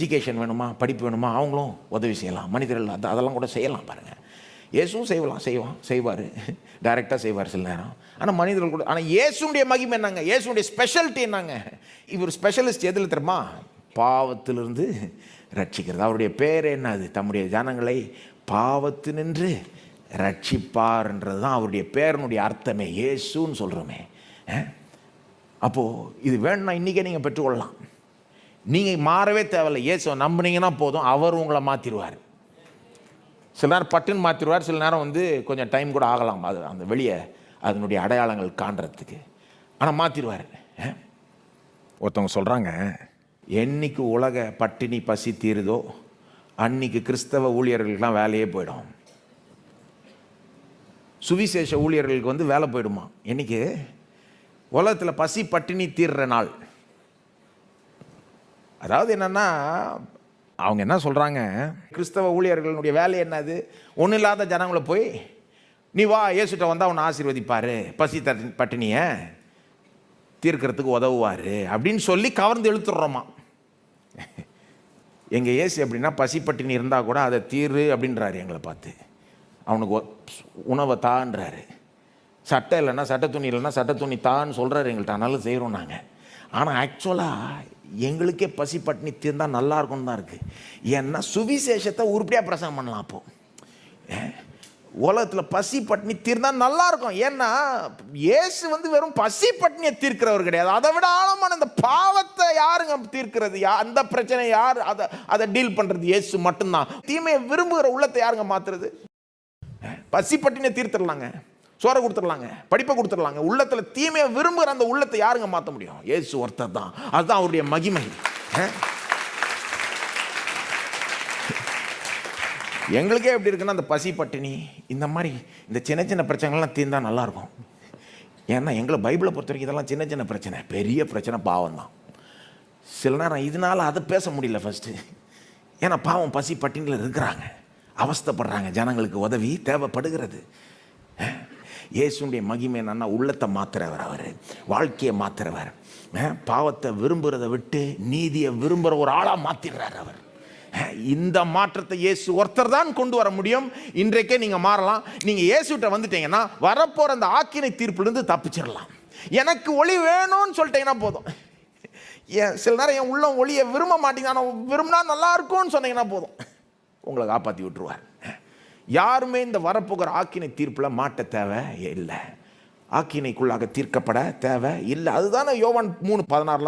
Education வேணுமா, படிப்பு வேணுமா, அவங்களும் உதவி செய்யலாம். மனிதர்கள் அதெல்லாம் கூட செய்யலாம் பாருங்கள். இயேசுவும் செய்வார், டைரெக்டாக செய்வார் சில நேரம். ஆனால் மனிதர்கள் கூட, ஆனால் இயேசுடைய மகிமை என்னங்க, இயேசுடைய ஸ்பெஷாலிட்டி என்னங்க, இவர் ஸ்பெஷலிஸ்ட் எதில் தெரியுமா? பாவத்திலிருந்து ரட்சிக்கிறது. அவருடைய பேர் என்ன? அது தம்முடைய ஜனங்களை பாவத்தினின்று ரட்சிப்பார்ன்றது தான் அவருடைய பேரனுடைய அர்த்தமே. இயேசுன்னு சொல்கிறோமே. அப்போது இது வேணும்னா இன்றைக்கே நீங்கள் பெற்றுக்கொள்ளலாம். நீங்கள் மாறவே தேவையில்லை. இயேசுவை நம்பினீங்கன்னா போதும், அவர் உங்களை மாற்றிடுவார். சில நேரம் பட்டுன்னு மாற்றிடுவார், சில நேரம் கொஞ்சம் டைம் கூட ஆகலாம். அது அந்த வெளியே அதனுடைய அடையாளங்கள் காண்றதுக்கு. ஆனால் மாற்றிடுவார். ஒருத்தவங்க சொல்கிறாங்க, என்னைக்கு உலக பட்டினி பசி தீருதோ அன்னைக்கு கிறிஸ்தவ ஊழியர்களுக்கெல்லாம் வேலையே போயிடும். சுவிசேஷ ஊழியர்களுக்கு வேலை போயிடுமா? என்னைக்கு உலகத்தில் பசி பட்டினி தீர்ற நாள். அதாவது என்னென்னா, அவங்க என்ன சொல்கிறாங்க, கிறிஸ்தவ ஊழியர்களுடைய வேலை என்னது? ஒன்றும் இல்லாத ஜனங்களை போய் நீ வா இயேசுட்ட வந்தால் அவனை ஆசீர்வதிப்பார், பசி பட்டினியை தீர்க்கிறதுக்கு உதவுவார் அப்படின்னு சொல்லி கவர்ந்து இழுத்துடுறோமா. எங்கள் இயேசு எப்படின்னா, பசி பட்டினி இருந்தால் கூட அதை தீரு அப்படின்றாரு. எங்களை பார்த்து அவனுக்கு உணவை தான்றாரு. சட்டை இல்லைன்னா சட்டை துணி இல்லைன்னா சட்டை துணி தான்னு சொல்கிறாரு எங்கள்கிட்ட. ஆனாலும் செய்கிறோம் நாங்கள். ஆனால் ஆக்சுவலாக எங்களுக்கே பசி பட்டினி தீர்ந்தால் நல்லாயிருக்கும் தான் இருக்குது. ஏன்னா சுவிசேஷத்தை உருப்படியாக பிரசங்கம் பண்ணலாம். அப்போது உலகத்தில் பசி பட்டினி தீர்ந்தால் நல்லாயிருக்கும். ஏன்னா இயேசு வெறும் பசி பட்டினியை தீர்க்கிறவர் கிடையாது. அதை விட ஆழமான இந்த பாவத்தை யாருங்க தீர்க்கிறது? அந்த பிரச்சனை யார் அதை டீல் பண்ணுறது? இயேசு மட்டும்தான். தீமையை விரும்புகிற உள்ளத்தை யாருங்க மாற்றுறது? பசி பட்டினியை தீர்த்துடலாங்க, சோறை கொடுத்துடலாங்க, படிப்பை கொடுத்துடலாங்க. உள்ளத்தில் தீமையை விரும்புகிற அந்த உள்ளத்தை யாருங்க மாற்ற முடியும்? இயேசு ஒருத்தர் தான். அதுதான் அவருடைய மகிமை. எங்களுக்கே எப்படி இருக்குன்னா, அந்த பசி பட்டினி இந்த மாதிரி இந்த சின்ன சின்ன பிரச்சனைகள்லாம் தீர்ந்தால் நல்லாயிருக்கும். ஏன்னா எங்களை பைபிளை பொறுத்த வரைக்கும் இதெல்லாம் சின்ன சின்ன பிரச்சனை. பெரிய பிரச்சனை பாவம் தான். சில நேரம் இதனால் அதை பேச முடியல ஃபஸ்ட்டு. ஏன்னா பாவம் பசி பட்டினியில் இருக்கிறாங்க, அவஸ்தைப்படுறாங்க, ஜனங்களுக்கு உதவி தேவைப்படுகிறது. இயேசுடைய மகிமை என்னன்னா, உள்ளத்தை மாத்துறவர், அவர் வாழ்க்கையை மாத்துறவர். பாவத்தை விரும்புகிறத விட்டு நீதியை விரும்புகிற ஒரு ஆளாக மாற்றிடுறார் அவர். இந்த மாற்றத்தை இயேசு ஒருத்தர் தான் கொண்டு வர முடியும். இன்றைக்கே நீங்கள் மாறலாம். நீங்கள் இயேசுகிட்ட வந்துட்டீங்கன்னா வரப்போகிற அந்த ஆக்கினை தீர்ப்புலேருந்து தப்பிச்சிடலாம். எனக்கு ஒளி வேணும்னு சொல்லிட்டீங்கன்னா போதும். சில நேரம் என் உள்ளம் ஒளியை விரும்ப மாட்டேங்க, ஆனால் விரும்பினா நல்லா இருக்கும்னு சொன்னீங்கன்னா போதும், உங்களை காப்பாற்றி விட்டுருவார். யாருமே இந்த வரப்போகிற ஆக்கினை தீர்ப்பில் மாட்ட தேவை இல்லை, ஆக்கினைக்குள்ளாக தீர்க்கப்பட தேவை இல்லை. அதுதானே யோவான் 3:16